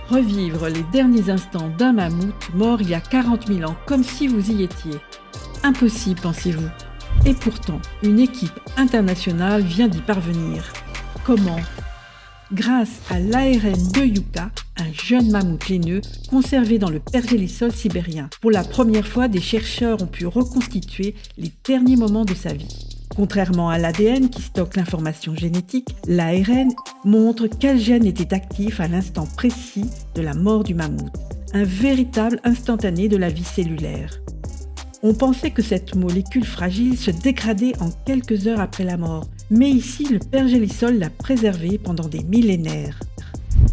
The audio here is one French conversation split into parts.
Revivre les derniers instants d'un mammouth mort il y a 40 000 ans, comme si vous y étiez. Impossible, pensez-vous. Et pourtant, une équipe internationale vient d'y parvenir. Comment ? Grâce à l'ARN de Yucca, un jeune mammouth laineux conservé dans le pergélisol sibérien. Pour la première fois, des chercheurs ont pu reconstituer les derniers moments de sa vie. Contrairement à l'ADN qui stocke l'information génétique, l'ARN montre quel gène était actif à l'instant précis de la mort du mammouth. Un véritable instantané de la vie cellulaire. On pensait que cette molécule fragile se dégradait en quelques heures après la mort, mais ici le pergélisol l'a préservée pendant des millénaires.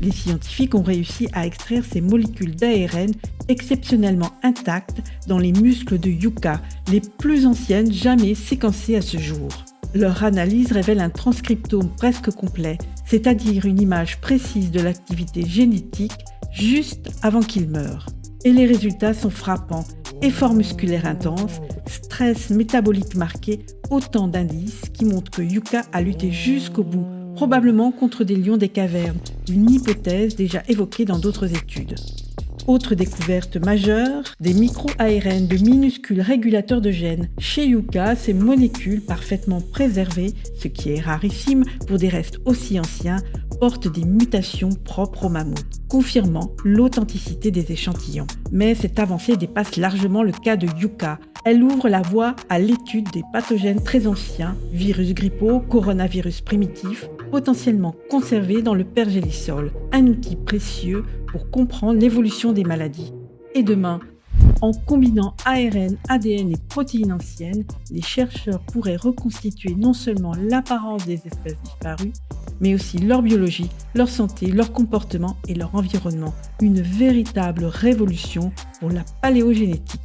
Les scientifiques ont réussi à extraire ces molécules d'ARN exceptionnellement intactes dans les muscles de Yucca, les plus anciennes jamais séquencées à ce jour. Leur analyse révèle un transcriptome presque complet, c'est-à-dire une image précise de l'activité génétique juste avant qu'il meure. Et les résultats sont frappants. Effort musculaire intense, stress métabolique marqué, autant d'indices qui montrent que Yucca a lutté jusqu'au bout, probablement contre des lions des cavernes, une hypothèse déjà évoquée dans d'autres études. Autre découverte majeure, des micro-ARN de minuscules régulateurs de gènes. Chez Yucca, ces molécules parfaitement préservées, ce qui est rarissime pour des restes aussi anciens, portent des mutations propres aux mammouths, confirmant l'authenticité des échantillons. Mais cette avancée dépasse largement le cas de Yucca. Elle ouvre la voie à l'étude des pathogènes très anciens, virus grippaux, coronavirus primitifs, potentiellement conservés dans le pergélisol, un outil précieux pour comprendre l'évolution des maladies. Et demain, en combinant ARN, ADN et protéines anciennes, les chercheurs pourraient reconstituer non seulement l'apparence des espèces disparues, mais aussi leur biologie, leur santé, leur comportement et leur environnement. Une véritable révolution pour la paléogénétique.